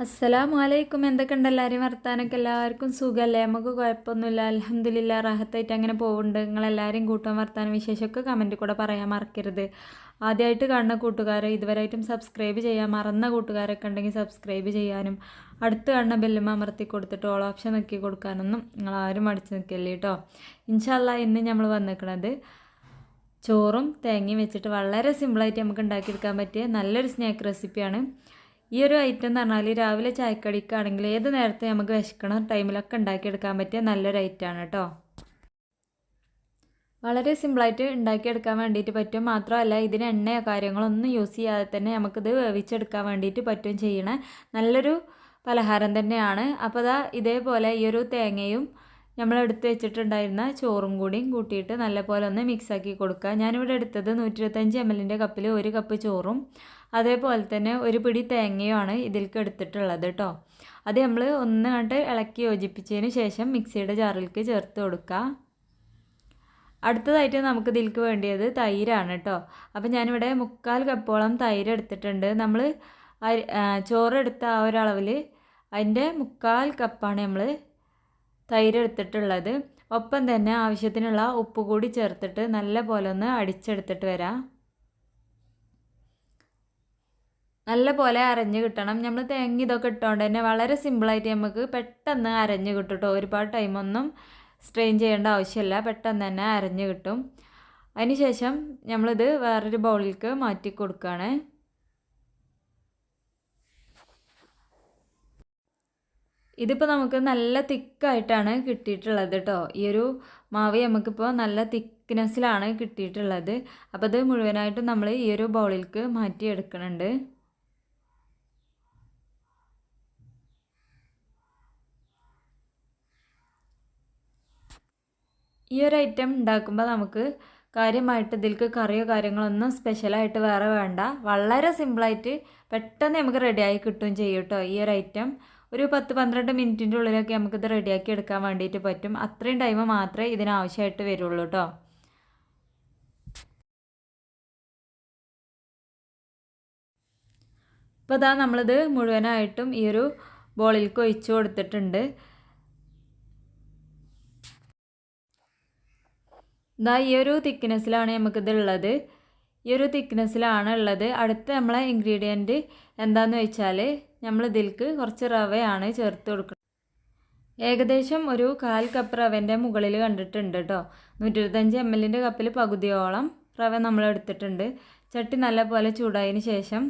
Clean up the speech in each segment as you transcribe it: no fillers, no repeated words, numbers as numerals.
അസ്സലാമലൈക്കും. എന്തൊക്കെയുണ്ട് എല്ലാവരും വർത്താനൊക്കെ? എല്ലാവർക്കും സുഖമല്ലേ? നമുക്ക് കുഴപ്പമൊന്നുമില്ല, അൽഹംദുലില്ലാ. റാഹത്തായിട്ട് അങ്ങനെ പോകുന്നുണ്ട്. നിങ്ങളെല്ലാവരും കൂട്ടാൻ വർത്താനം വിശേഷമൊക്കെ കമൻറ്റ് കൂടെ പറയാൻ മറക്കരുത്. ആദ്യമായിട്ട് കാണുന്ന കൂട്ടുകാരെ, ഇതുവരെയായിട്ടും സബ്സ്ക്രൈബ് ചെയ്യാൻ മറന്ന കൂട്ടുകാരൊക്കെ ഉണ്ടെങ്കിൽ സബ്സ്ക്രൈബ് ചെയ്യാനും അടുത്ത് കാണുന്ന ബെല്ലുമ്മ അമർത്തി കൊടുത്തിട്ട് ഓൾ ഓപ്ഷൻ നോക്കി കൊടുക്കാനൊന്നും നിങ്ങളാരും അടിച്ച് നിൽക്കല്ലേ കേട്ടോ. ഇൻഷാ അല്ലാ ഇന്ന് നമ്മൾ വന്നിരിക്കുന്നത് ചോറും തേങ്ങയും വെച്ചിട്ട് വളരെ സിമ്പിളായിട്ട് നമുക്ക് ഉണ്ടാക്കിയെടുക്കാൻ പറ്റിയ നല്ലൊരു സ്നാക്ക് റെസിപ്പിയാണ്. ഈ ഒരു ഐറ്റം എന്ന് പറഞ്ഞാൽ രാവിലെ ചായക്കടിക്കാണെങ്കിൽ ഏത് നേരത്തെ നമുക്ക് വിശക്കണ ടൈമിലൊക്കെ ഉണ്ടാക്കിയെടുക്കാൻ പറ്റിയ നല്ലൊരു ഐറ്റമാണ് കേട്ടോ. വളരെ സിമ്പിളായിട്ട് ഉണ്ടാക്കിയെടുക്കാൻ വേണ്ടിയിട്ട് പറ്റും. മാത്രമല്ല ഇതിന് എണ്ണയോ കാര്യങ്ങളൊന്നും യൂസ് ചെയ്യാതെ തന്നെ നമുക്കിത് വേവിച്ചെടുക്കാൻ വേണ്ടിയിട്ട് പറ്റും ചെയ്യണ നല്ലൊരു പലഹാരം തന്നെയാണ്. അപ്പോൾ അതാ ഇതേപോലെ ഈ ഒരു തേങ്ങയും നമ്മൾ എടുത്ത് വെച്ചിട്ടുണ്ടായിരുന്ന ചോറും കൂടിയും കൂട്ടിയിട്ട് നല്ലപോലെ ഒന്ന് മിക്സാക്കി കൊടുക്കുക. ഞാനിവിടെ എടുത്തത് 125 ml കപ്പിൽ 1 കപ്പ് ചോറും അതേപോലെ തന്നെ ഒരു പിടി തേങ്ങയുമാണ് ഇതിലേക്ക് എടുത്തിട്ടുള്ളത് കേട്ടോ. അത് നമ്മൾ ഒന്ന് കണ്ട് ഇളക്കി യോജിപ്പിച്ചതിന് ശേഷം മിക്സിയുടെ ജാറിലേക്ക് ചേർത്ത് കൊടുക്കുക. അടുത്തതായിട്ട് നമുക്ക് ഇതിലേക്ക് വേണ്ടിയത് തൈരാണ് കേട്ടോ. അപ്പോൾ ഞാനിവിടെ 3/4 കപ്പോളം തൈര് എടുത്തിട്ടുണ്ട്. നമ്മൾ ചോറെടുത്ത ആ ഒരളവിൽ അതിൻ്റെ 3/4 കപ്പാണ് നമ്മൾ തൈര് എടുത്തിട്ടുള്ളത്. ഒപ്പം തന്നെ ആവശ്യത്തിനുള്ള ഉപ്പ് കൂടി ചേർത്തിട്ട് നല്ല പോലെ ഒന്ന് അടിച്ചെടുത്തിട്ട് വരാം. നല്ല പോലെ അരഞ്ഞ് കിട്ടണം. നമ്മൾ തേങ്ങ ഇതൊക്കെ ഇട്ടുകൊണ്ട് തന്നെ വളരെ സിമ്പിളായിട്ട് നമുക്ക് പെട്ടെന്ന് അരഞ്ഞ് കിട്ടും കേട്ടോ. ഒരുപാട് ടൈമൊന്നും സ്ട്രെയിൻ ചെയ്യേണ്ട ആവശ്യമില്ല, പെട്ടെന്ന് തന്നെ അരഞ്ഞ് കിട്ടും. അതിനുശേഷം നമ്മളിത് വേറൊരു ബൗളിലേക്ക് മാറ്റി കൊടുക്കുകയാണ്. ഇതിപ്പോൾ നമുക്ക് നല്ല തിക്കായിട്ടാണ് കിട്ടിയിട്ടുള്ളത് കേട്ടോ. ഈ ഒരു മാവ് നമുക്കിപ്പോൾ നല്ല തിക്നെസ്സിലാണ് കിട്ടിയിട്ടുള്ളത്. അപ്പോൾ ഇത് മുഴുവനായിട്ടും നമ്മൾ ഈ ഒരു ബൗളിലേക്ക് മാറ്റി എടുക്കുന്നുണ്ട്. ഈ ഒരു ഐറ്റം ഉണ്ടാക്കുമ്പോൾ നമുക്ക് കാര്യമായിട്ട് ഇതിലേക്ക് കറിയോ കാര്യങ്ങളൊന്നും സ്പെഷ്യലായിട്ട് വേറെ വേണ്ട. വളരെ സിമ്പിളായിട്ട് പെട്ടെന്ന് നമുക്ക് റെഡിയായി കിട്ടുകയും ചെയ്യും കേട്ടോ. ഈ ഒരു ഐറ്റം ഒരു 10-12 മിനിറ്റിൻ്റെ ഉള്ളിലൊക്കെ നമുക്കിത് റെഡിയാക്കി എടുക്കാൻ വേണ്ടിയിട്ട് പറ്റും. അത്രയും ടൈം മാത്രമേ ഇതിനാവശ്യമായിട്ട് വരുള്ളൂ കേട്ടോ. ഇപ്പോൾ ഇതാ നമ്മളിത് മുഴുവനായിട്ടും ഈ ഒരു ബോളിലേക്ക് ഒഴിച്ചു കൊടുത്തിട്ടുണ്ട്. ഇതാ ഈ ഒരു തിക്നെസ്സിലാണ് നമുക്കിതുള്ളത്. ഈ ഒരു തിക്നെസ്സിലാണ് ഉള്ളത്. അടുത്ത നമ്മളെ ഇൻഗ്രീഡിയൻറ്റ് എന്താണെന്ന് വെച്ചാൽ നമ്മൾ ഇതിലേക്ക് കുറച്ച് റവയാണ് ചേർത്ത് കൊടുക്കുന്നത്. ഏകദേശം ഒരു 1/4 കപ്പ് റവേൻ്റെ മുകളിൽ കണ്ടിട്ടുണ്ട് കേട്ടോ. 125 ml കപ്പിൽ പകുതിയോളം റവ നമ്മൾ എടുത്തിട്ടുണ്ട്. ചട്ടി നല്ലപോലെ ചൂടായതിന് ശേഷം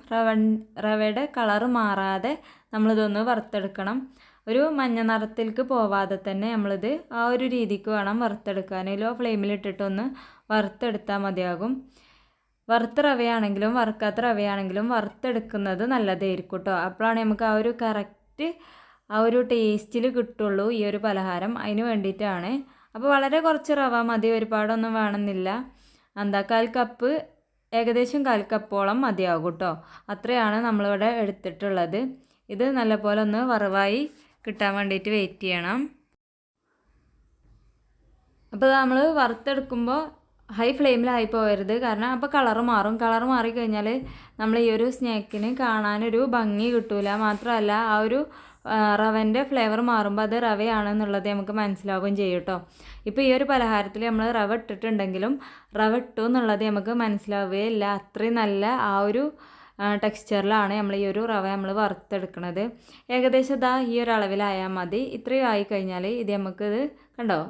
റവയുടെ കളറ് മാറാതെ നമ്മളിതൊന്ന് വറുത്തെടുക്കണം. ഒരു മഞ്ഞ നിറത്തിലേക്ക് പോവാതെ തന്നെ നമ്മളിത് ആ ഒരു രീതിക്ക് വേണം വറുത്തെടുക്കാൻ. ലോ ഫ്ലെയിമിലിട്ടിട്ടൊന്ന് വറുത്തെടുത്താൽ മതിയാകും. വറുത്ത റവയാണെങ്കിലും വറുക്കാത്ത റവയാണെങ്കിലും വറുത്തെടുക്കുന്നത് നല്ലതായിരിക്കും കേട്ടോ. അപ്പോഴാണ് നമുക്ക് ആ ഒരു കറക്റ്റ് ആ ഒരു ടേസ്റ്റിൽ കിട്ടുള്ളൂ ഈ ഒരു പലഹാരം. അതിന് വേണ്ടിയിട്ടാണ്. അപ്പോൾ വളരെ കുറച്ച് റവ മതി, ഒരുപാടൊന്നും വേണമെന്നില്ല. 1/4 കപ്പ്, ഏകദേശം 1/4 കപ്പോളം മതിയാകും കേട്ടോ. അത്രയാണ് നമ്മളിവിടെ എടുത്തിട്ടുള്ളത്. ഇത് നല്ലപോലെ ഒന്ന് വറവായി കിട്ടാൻ വേണ്ടിയിട്ട് വെയിറ്റ് ചെയ്യണം. അപ്പോൾ നമ്മൾ വറുത്തെടുക്കുമ്പോൾ ഹൈ ഫ്ലെയിമിലായി പോകരുത്, കാരണം അപ്പോൾ കളറ് മാറും. കളറ് മാറിക്കഴിഞ്ഞാൽ നമ്മൾ ഈ ഒരു സ്നാക്കിന് കാണാനൊരു ഭംഗി കിട്ടില്ല. മാത്രമല്ല ആ ഒരു റവൻ്റെ ഫ്ലേവർ മാറുമ്പോൾ അത് റവയാണെന്നുള്ളത് നമുക്ക് മനസ്സിലാവുകയും ചെയ്യും കേട്ടോ. ഇപ്പോൾ ഈ ഒരു പലഹാരത്തിൽ നമ്മൾ റവ ഇട്ടിട്ടുണ്ടെങ്കിലും റവ ഇട്ടു എന്നുള്ളത് നമുക്ക് മനസ്സിലാവുകയില്ല. അത്രയും നല്ല ആ ഒരു ടെക്സ്ചറിലാണ് നമ്മൾ ഈ ഒരു റവ നമ്മൾ വറുത്തെടുക്കുന്നത്. ഏകദേശം ഇതാ ഈ ഒരു അളവിലായാൽ മതി. ഇത്രയും ആയിക്കഴിഞ്ഞാൽ ഇത് നമുക്കിത് കണ്ടോ,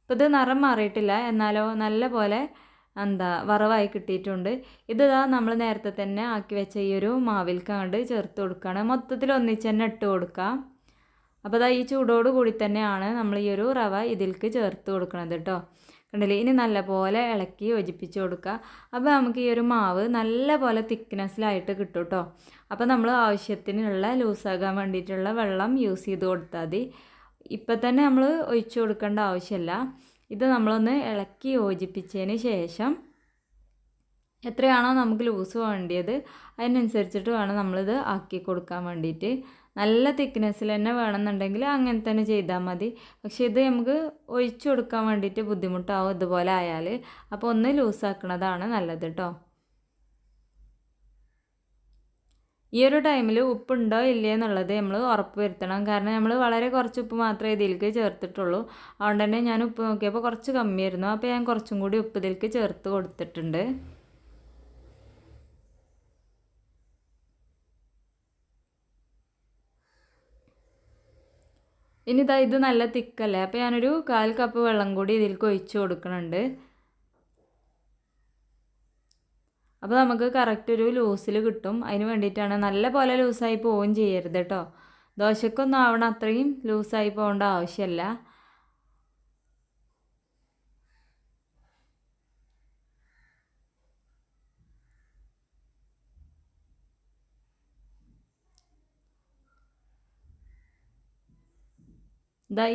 ഇപ്പോൾ ഇത് നിറം മാറിയിട്ടില്ല, എന്നാലോ നല്ല പോലെ വറവായി കിട്ടിയിട്ടുണ്ട്. ഇതാ നമ്മൾ നേരത്തെ തന്നെ ആക്കി വെച്ച ഈ ഒരു മാവിൽക്ക് അങ്ങോട്ട് ചേർത്ത് കൊടുക്കുകയാണ്. മൊത്തത്തിൽ ഒന്നിച്ച് തന്നെ ഇട്ട് കൊടുക്കുക. അപ്പോൾ ഈ ചൂടോട് കൂടി തന്നെയാണ് നമ്മൾ ഈ ഒരു റവ ഇതിലേക്ക് ചേർത്ത് കൊടുക്കുന്നത് കേട്ടോ. കണ്ടില്ലേ, ഇനി നല്ല പോലെ ഇളക്കി യോജിപ്പിച്ച് കൊടുക്കുക. അപ്പോൾ നമുക്ക് ഈ ഒരു മാവ് നല്ല പോലെ തിക്നെസ്സിലായിട്ട് കിട്ടും കേട്ടോ. അപ്പോൾ നമ്മൾ ആവശ്യത്തിനുള്ള ലൂസാകാൻ വേണ്ടിയിട്ടുള്ള വെള്ളം യൂസ് ചെയ്ത് കൊടുത്താൽ മതി. ഇപ്പം തന്നെ നമ്മൾ ഒഴിച്ചു കൊടുക്കേണ്ട ആവശ്യമില്ല. ഇത് നമ്മളൊന്ന് ഇളക്കി യോജിപ്പിച്ചതിന് ശേഷം എത്രയാണോ നമുക്ക് ലൂസ് വേണ്ടിയത് അതിനനുസരിച്ചിട്ട് വേണം നമ്മളിത് ആക്കി കൊടുക്കാൻ വേണ്ടിയിട്ട്. നല്ല തിക്നെസ്സിൽ തന്നെ വേണമെന്നുണ്ടെങ്കിൽ അങ്ങനെ തന്നെ ചെയ്താൽ മതി. പക്ഷേ ഇത് നമുക്ക് ഒഴിച്ചു കൊടുക്കാൻ വേണ്ടിയിട്ട് ബുദ്ധിമുട്ടാവും ഇതുപോലെ ആയാൽ. അപ്പോൾ ഒന്ന് ലൂസാക്കണതാണ് നല്ലത് കേട്ടോ. ഈ ഒരു ടൈമിൽ ഉപ്പുണ്ടോ ഇല്ലേ എന്നുള്ളത് നമ്മൾ ഉറപ്പ് വരുത്തണം. കാരണം നമ്മൾ വളരെ കുറച്ച് ഉപ്പ് മാത്രമേ ഇതിലേക്ക് ചേർത്തിട്ടുള്ളൂ. അതുകൊണ്ട് തന്നെ ഞാൻ ഉപ്പ് നോക്കിയപ്പോൾ കുറച്ച് കമ്മിയായിരുന്നു. അപ്പോൾ ഞാൻ കുറച്ചും കൂടി ഉപ്പ് ഇതിലേക്ക് ചേർത്ത് കൊടുത്തിട്ടുണ്ട്. ഇനി ഇത് നല്ല തിക്കല്ലേ, അപ്പോൾ ഞാനൊരു 1/4 കപ്പ് വെള്ളം കൂടി ഇതിലേക്ക് ഒഴിച്ച് കൊടുക്കുന്നുണ്ട്. അപ്പോൾ നമുക്ക് കറക്റ്റ് ഒരു ലൂസിൽ കിട്ടും. അതിന് വേണ്ടിയിട്ടാണ്. നല്ല പോലെ ലൂസായി പോവുകയും ചെയ്യരുത് കേട്ടോ. ദോശക്കൊന്നും ആവണം അത്രയും ലൂസായി പോകേണ്ട ആവശ്യമില്ല.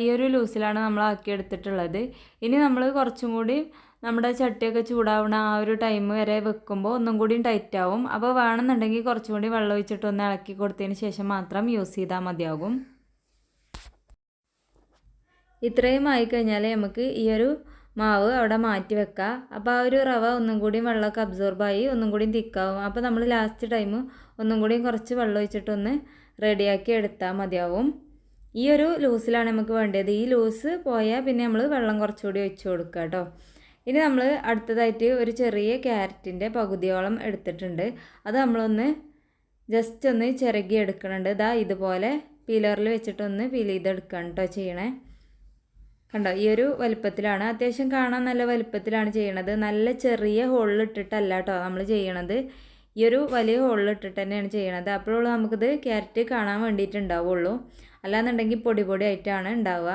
ഈ ഒരു ലൂസിലാണ് നമ്മൾ ആക്കിയെടുത്തിട്ടുള്ളത്. ഇനി നമ്മൾ കുറച്ചും കൂടി നമ്മുടെ ചട്ടിയൊക്കെ ചൂടാവണ ആ ഒരു ടൈം വരെ വെക്കുമ്പോൾ ഒന്നും കൂടി ടൈറ്റ് ആവും. അപ്പോൾ വേണമെന്നുണ്ടെങ്കിൽ കുറച്ചും കൂടി വെള്ളം ഒഴിച്ചിട്ട് ഒന്ന് ഇളക്കി കൊടുത്തതിന് ശേഷം മാത്രം യൂസ് ചെയ്താൽ മതിയാകും. ഇത്രയും ആയിക്കഴിഞ്ഞാൽ നമുക്ക് ഈ ഒരു മാവ് അവിടെ മാറ്റി വെക്കാം. അപ്പോൾ ആ ഒരു റവ ഒന്നും കൂടി വെള്ളമൊക്കെ അബ്സോർബായി ഒന്നും കൂടി തിക്കാവും. അപ്പോൾ നമ്മൾ ലാസ്റ്റ് ടൈം ഒന്നും കൂടി കുറച്ച് വെള്ളം ഒഴിച്ചിട്ടൊന്ന് റെഡിയാക്കി എടുത്താൽ മതിയാവും. ഈ ഒരു ലൂസിലാണ് നമുക്ക് വേണ്ടത്. ഈ ലൂസ് പോയാൽ പിന്നെ നമ്മൾ വെള്ളം കുറച്ചുകൂടി ഒഴിച്ച് കൊടുക്കുക കേട്ടോ. ഇനി നമ്മൾ അടുത്തതായിട്ട് ഒരു ചെറിയ ക്യാരറ്റിൻ്റെ പകുതിയോളം എടുത്തിട്ടുണ്ട്. അത് നമ്മളൊന്ന് ജസ്റ്റ് ഒന്ന് ചിരകി എടുക്കുന്നുണ്ട്. ഇതുപോലെ പീലറിൽ വെച്ചിട്ടൊന്ന് പീൽ ചെയ്തെടുക്കുകയാണ് കേട്ടോ ചെയ്യണേ. കണ്ടോ, ഈ ഒരു വലുപ്പത്തിലാണ്. അത്യാവശ്യം കാണാൻ നല്ല വലുപ്പത്തിലാണ് ചെയ്യണത്. നല്ല ചെറിയ ഹോളിലിട്ടിട്ടല്ല കേട്ടോ നമ്മൾ ചെയ്യണത്. ഈ ഒരു വലിയ ഹോളിലിട്ടിട്ട് തന്നെയാണ് ചെയ്യണത്. അപ്പോഴുള്ള നമുക്കിത് ക്യാരറ്റ് കാണാൻ വേണ്ടിയിട്ടുണ്ടാവുള്ളൂ. അല്ലാന്നുണ്ടെങ്കിൽ പൊടി പൊടി ആയിട്ടാണ് ഉണ്ടാവുക.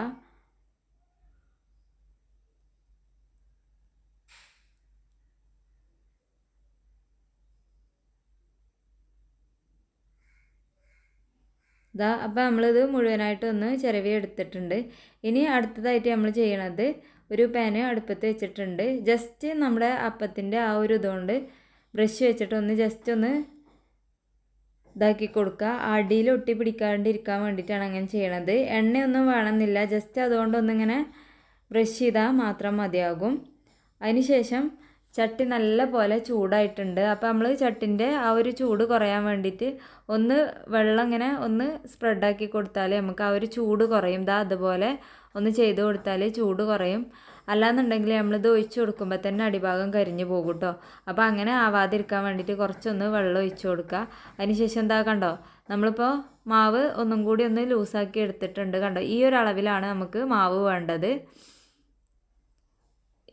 അപ്പോൾ നമ്മളിത് മുഴുവനായിട്ടൊന്ന് ചിരവി എടുത്തിട്ടുണ്ട്. ഇനി അടുത്തതായിട്ട് നമ്മൾ ചെയ്യണത് ഒരു പാന് അടുപ്പത്ത് വെച്ചിട്ടുണ്ട്. ജസ്റ്റ് നമ്മുടെ അപ്പത്തിൻ്റെ ആ ഒരു ഇതുകൊണ്ട് ബ്രഷ് വെച്ചിട്ടൊന്ന് ജസ്റ്റ് ഒന്ന് ഇതാക്കി കൊടുക്കുക. അടിയിൽ ഒട്ടി പിടിക്കാണ്ടിരിക്കാൻ വേണ്ടിയിട്ടാണ് അങ്ങനെ ചെയ്യണത്. എണ്ണയൊന്നും വേണമെന്നില്ല. ജസ്റ്റ് അതുകൊണ്ടൊന്നിങ്ങനെ ബ്രഷ് ചെയ്താൽ മാത്രം മതിയാകും. അതിന് ശേഷം ചട്ടി നല്ല പോലെ ചൂടായിട്ടുണ്ട്. അപ്പോൾ നമ്മൾ ചട്ടിൻ്റെ ആ ഒരു ചൂട് കുറയാൻ വേണ്ടിയിട്ട് ഒന്ന് വെള്ളം ഇങ്ങനെ ഒന്ന് സ്പ്രെഡാക്കി കൊടുത്താൽ നമുക്ക് ആ ഒരു ചൂട് കുറയും. അതുപോലെ ഒന്ന് ചെയ്ത് കൊടുത്താൽ ചൂട് കുറയും. അല്ലാന്നുണ്ടെങ്കിൽ നമ്മളിത് ഒഴിച്ച് കൊടുക്കുമ്പോൾ തന്നെ അടിഭാഗം കരിഞ്ഞു പോകും കേട്ടോ. അപ്പോൾ അങ്ങനെ ആവാതിരിക്കാൻ വേണ്ടിയിട്ട് കുറച്ചൊന്ന് വെള്ളം ഒഴിച്ച് കൊടുക്കുക. അതിന് ശേഷം കണ്ടോ, നമ്മളിപ്പോൾ മാവ് ഒന്നും കൂടി ഒന്ന് ലൂസാക്കി എടുത്തിട്ടുണ്ട്. കണ്ടോ, ഈ ഒരു അളവിലാണ് നമുക്ക് മാവ് വേണ്ടത്.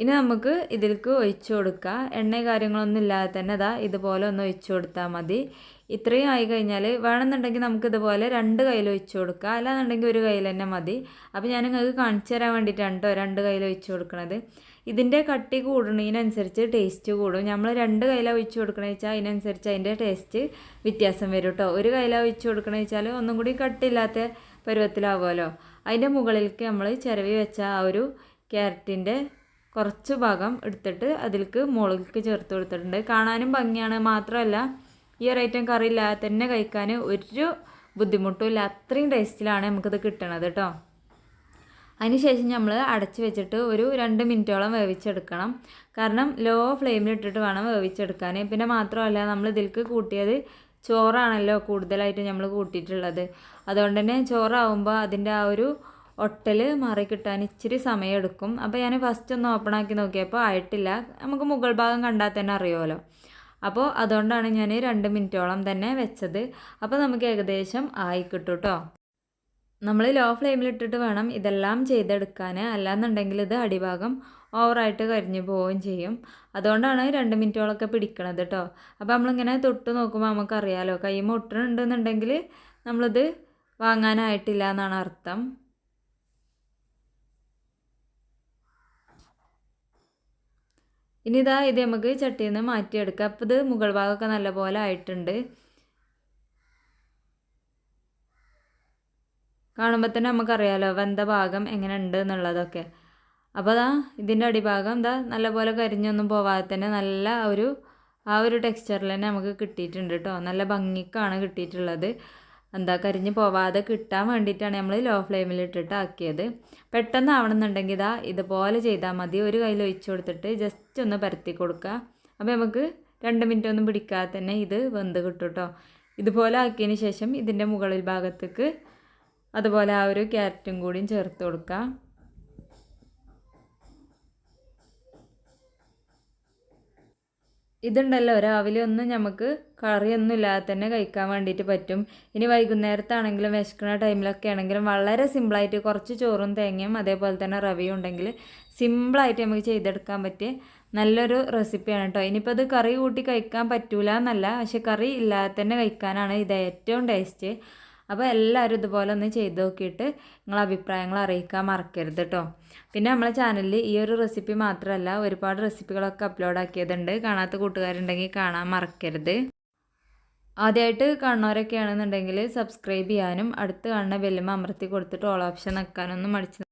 ഇനി നമുക്ക് ഇതിലേക്ക് ഒഴിച്ചു കൊടുക്കുക. എണ്ണ കാര്യങ്ങളൊന്നും ഇല്ലാതെ തന്നെ ഇതുപോലെ ഒന്ന് ഒഴിച്ചു കൊടുത്താൽ മതി. ഇത്രയും ആയി കഴിഞ്ഞാൽ വേണമെന്നുണ്ടെങ്കിൽ നമുക്ക് ഇതുപോലെ 2 കയ്യിൽ ഒഴിച്ചു കൊടുക്കുക. അല്ലാന്നുണ്ടെങ്കിൽ ഒരു കയ്യിൽ തന്നെ മതി. അപ്പോൾ ഞാൻ നിങ്ങൾക്ക് കാണിച്ചു തരാൻ വേണ്ടിയിട്ടാണ് കേട്ടോ 2 കയ്യിൽ ഒഴിച്ചു കൊടുക്കുന്നത്. ഇതിൻ്റെ കട്ടി കൂടുന്നതിനനുസരിച്ച് ടേസ്റ്റ് കൂടും. നമ്മൾ 2 കയ്യിലാണ് ഒഴിച്ചു കൊടുക്കണമെന്ന് വെച്ചാൽ അതിനനുസരിച്ച് അതിൻ്റെ ടേസ്റ്റ് വ്യത്യാസം വരും കേട്ടോ. ഒരു കയ്യിലാണ് ഒഴിച്ചു കൊടുക്കണമെന്ന് വെച്ചാൽ ഒന്നും കൂടി കട്ടിയില്ലാത്ത പരുവത്തിലാവുമല്ലോ. അതിൻ്റെ മുകളിലേക്ക് നമ്മൾ ചിരവി വെച്ച ആ ഒരു ക്യാരറ്റിൻ്റെ കുറച്ച് ഭാഗം എടുത്തിട്ട് അതിലേക്ക് മുളകിലേക്ക് ചേർത്ത് കൊടുത്തിട്ടുണ്ട്. കാണാനും ഭംഗിയാണ്. മാത്രമല്ല ഈ ഒരു ഐറ്റം കറി ഇല്ലാതെ തന്നെ കഴിക്കാൻ ഒരു ബുദ്ധിമുട്ടും ഇല്ല. അത്രയും ടേസ്റ്റിലാണ് നമുക്കിത് കിട്ടണത് കേട്ടോ. അതിന് ശേഷം നമ്മൾ അടച്ച് വെച്ചിട്ട് ഒരു 2 മിനിറ്റോളം വേവിച്ചെടുക്കണം. കാരണം ലോ ഫ്ലെയിമിലിട്ടിട്ട് വേണം വേവിച്ചെടുക്കാൻ. പിന്നെ മാത്രമല്ല നമ്മൾ ഇതിലേക്ക് കൂട്ടിയത് ചോറാണല്ലോ കൂടുതലായിട്ട് നമ്മൾ കൂട്ടിയിട്ടുള്ളത്. അതുകൊണ്ട് തന്നെ ചോറാവുമ്പോൾ അതിൻ്റെ ആ ഒരു ഒട്ടൽ മാറി കിട്ടാൻ ഇച്ചിരി സമയം എടുക്കും. അപ്പോൾ ഞാൻ ഫസ്റ്റ് ഒന്ന് ഓപ്പൺ ആക്കി നോക്കിയപ്പോൾ ആയിട്ടില്ല. നമുക്ക് മുകൾ ഭാഗം കണ്ടാൽ തന്നെ അറിയുമല്ലോ. അപ്പോൾ അതുകൊണ്ടാണ് ഞാൻ 2 മിനിറ്റോളം തന്നെ വെച്ചത്. അപ്പോൾ നമുക്ക് ഏകദേശം ആയി കിട്ടും കേട്ടോ. നമ്മൾ ലോ ഫ്ലെയിമിലിട്ടിട്ട് വേണം ഇതെല്ലാം ചെയ്തെടുക്കാൻ. അല്ലാന്നുണ്ടെങ്കിൽ ഇത് അടിഭാഗം ഓവറായിട്ട് കരിഞ്ഞു പോവുകയും ചെയ്യും. അതുകൊണ്ടാണ് 2 മിനിറ്റോളൊക്കെ പിടിക്കണത് കേട്ടോ. അപ്പോൾ നമ്മളിങ്ങനെ തൊട്ട് നോക്കുമ്പോൾ നമുക്കറിയാമല്ലോ, കൈമ ഒട്ടുന്നുണ്ടെന്നുണ്ടെങ്കിൽ നമ്മളിത് വാങ്ങാനായിട്ടില്ല എന്നാണ് അർത്ഥം. ഇനി ഇത് നമുക്ക് ചട്ടിയിൽ നിന്ന് മാറ്റിയെടുക്കാം. അപ്പോൾ ഇത് മുകൾ ഭാഗമൊക്കെ നല്ലപോലെ ആയിട്ടുണ്ട്. കാണുമ്പോൾ തന്നെ നമുക്കറിയാമല്ലോ വെന്ത ഭാഗം എങ്ങനെ ഉണ്ട് എന്നുള്ളതൊക്കെ. അപ്പോൾ ഇതിൻ്റെ അടിഭാഗം നല്ലപോലെ കരിഞ്ഞൊന്നും പോവാതെ തന്നെ നല്ല ആ ഒരു ടെക്സ്ചറിൽ തന്നെ നമുക്ക് കിട്ടിയിട്ടുണ്ട് കേട്ടോ. നല്ല ഭംഗിക്കാണ് കിട്ടിയിട്ടുള്ളത്. കരിഞ്ഞ് പോവാതെ കിട്ടാൻ വേണ്ടിയിട്ടാണ് നമ്മൾ ലോ ഫ്ലെയിമിലിട്ടിട്ട് ആക്കിയത്. പെട്ടെന്ന് ആവണമെന്നുണ്ടെങ്കിൽ ഇതുപോലെ ചെയ്താൽ മതി. ഒരു കയ്യിൽ ഒഴിച്ചു കൊടുത്തിട്ട് ജസ്റ്റ് ഒന്ന് പരത്തി കൊടുക്കുക. അപ്പോൾ നമുക്ക് 2 മിനിറ്റ് ഒന്നും പിടിക്കാതെ തന്നെ ഇത് വെന്ത് കിട്ടും കേട്ടോ. ഇതുപോലെ ആക്കിയതിന് ശേഷം ഇതിൻ്റെ മുകളിൽ ഭാഗത്തേക്ക് അതുപോലെ ആ ഒരു ക്യാരറ്റും കൂടിയും ചേർത്ത് കൊടുക്കാം. ഇതുണ്ടല്ലോ രാവിലെ ഒന്നും നമുക്ക് കറിയൊന്നും ഇല്ലാതെ തന്നെ കഴിക്കാൻ വേണ്ടിയിട്ട് പറ്റും. ഇനി വൈകുന്നേരത്താണെങ്കിലും വിശക്കുന്ന ടൈമിലൊക്കെ ആണെങ്കിലും വളരെ സിമ്പിളായിട്ട് കുറച്ച് ചോറും തേങ്ങയും അതേപോലെ തന്നെ റവയും ഉണ്ടെങ്കിൽ സിമ്പിളായിട്ട് നമുക്ക് ചെയ്തെടുക്കാൻ പറ്റിയ നല്ലൊരു റെസിപ്പിയാണ് കേട്ടോ. ഇനിയിപ്പോൾ അത് കറി കൂട്ടി കഴിക്കാൻ പറ്റൂല എന്നല്ല, പക്ഷെ കറി ഇല്ലാതെ തന്നെ കഴിക്കാനാണ് ഇത് ഏറ്റവും ടേസ്റ്റ്. അപ്പോൾ എല്ലാവരും ഇതുപോലെ ഒന്ന് ചെയ്ത് നോക്കിയിട്ട് നിങ്ങളെ അഭിപ്രായങ്ങൾ അറിയിക്കാൻ മറക്കരുത് കേട്ടോ. പിന്നെ നമ്മളെ ചാനലിൽ ഈ ഒരു റെസിപ്പി മാത്രമല്ല ഒരുപാട് റെസിപ്പികളൊക്കെ അപ്ലോഡ് ആക്കിയതുണ്ട്. കാണാത്ത കൂട്ടുകാരുണ്ടെങ്കിൽ കാണാൻ മറക്കരുത്. ആദ്യമായിട്ട് കാണുന്നവരൊക്കെ ആണെന്നുണ്ടെങ്കിൽ സബ്സ്ക്രൈബ് ചെയ്യാനും അടുത്ത് കാണുന്ന ബെല്ലുമ്മ അമർത്തി കൊടുത്തിട്ട് ഓൾ ഓപ്ഷൻ നിൽക്കാനൊന്നും മടിച്ച്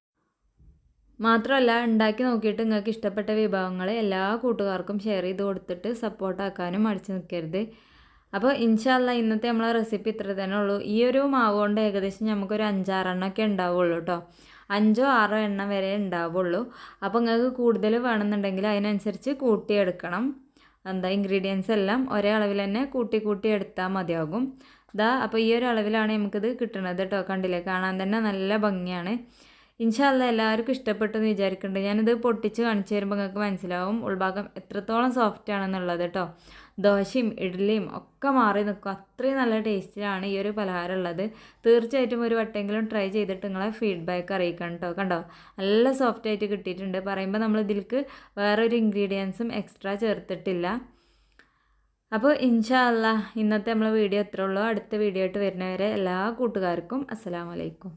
മാത്രമല്ല ഉണ്ടാക്കി നോക്കിയിട്ട് നിങ്ങൾക്ക് ഇഷ്ടപ്പെട്ട വിഭവങ്ങൾ എല്ലാ കൂട്ടുകാർക്കും ഷെയർ ചെയ്ത് കൊടുത്തിട്ട് സപ്പോർട്ടാക്കാനും മടിച്ച് നിൽക്കരുത്. അപ്പോൾ ഇൻഷാ അല്ലാ ഇന്നത്തെ നമ്മളെ റെസിപ്പി ഇത്ര തന്നെ ഉള്ളൂ. ഈ ഒരു മാവ് കൊണ്ട് ഏകദേശം നമുക്കൊരു 5-6 എണ്ണമൊക്കെ ഉണ്ടാവുള്ളൂ കേട്ടോ. 5-6 എണ്ണം വരെ ഉണ്ടാവുള്ളൂ. അപ്പോൾ നിങ്ങൾക്ക് കൂടുതൽ വേണമെന്നുണ്ടെങ്കിൽ അതിനനുസരിച്ച് കൂട്ടിയെടുക്കണം. ഇൻഗ്രീഡിയൻസ് എല്ലാം ഒരേ അളവിൽ തന്നെ കൂട്ടി എടുത്താൽ മതിയാകും. അപ്പോൾ ഈ ഒരു അളവിലാണ് നമുക്കിത് കിട്ടുന്നത് കേട്ടോ. കണ്ടില്ലേ, കാണാൻ തന്നെ നല്ല ഭംഗിയാണ്. ഇൻഷാ അല്ലാ എല്ലാവർക്കും ഇഷ്ടപ്പെട്ടെന്ന് വിചാരിക്കുന്നുണ്ട്. ഞാനിത് പൊട്ടിച്ച് കാണിച്ചു തരുമ്പോൾ നിങ്ങൾക്ക് മനസ്സിലാവും ഉൾഭാഗം എത്രത്തോളം സോഫ്റ്റ് ആണെന്നുള്ളത് കേട്ടോ. ദോശയും ഇഡ്ഡലിയും ഒക്കെ മാറി നിൽക്കും, അത്രയും നല്ല ടേസ്റ്റിലാണ് ഈ ഒരു പലഹാരം ഉള്ളത്. തീർച്ചയായിട്ടും ഒരു വട്ടെങ്കിലും ട്രൈ ചെയ്തിട്ട് നിങ്ങളെ ഫീഡ്ബാക്ക് അറിയിക്കണം കേട്ടോ. കണ്ടോ, നല്ല സോഫ്റ്റായിട്ട് കിട്ടിയിട്ടുണ്ട്. പറയുമ്പോൾ നമ്മൾ ഇതിലേക്ക് വേറൊരു ഇൻഗ്രീഡിയൻസും എക്സ്ട്രാ ചേർത്തിട്ടില്ല. അപ്പോൾ ഇൻഷാ അല്ലാ ഇന്നത്തെ നമ്മളെ വീഡിയോ എത്ര ഉള്ളൂ. അടുത്ത വീഡിയോ ആയിട്ട് വരുന്നവരെ എല്ലാ കൂട്ടുകാർക്കും അസ്സലാമു അലൈക്കും.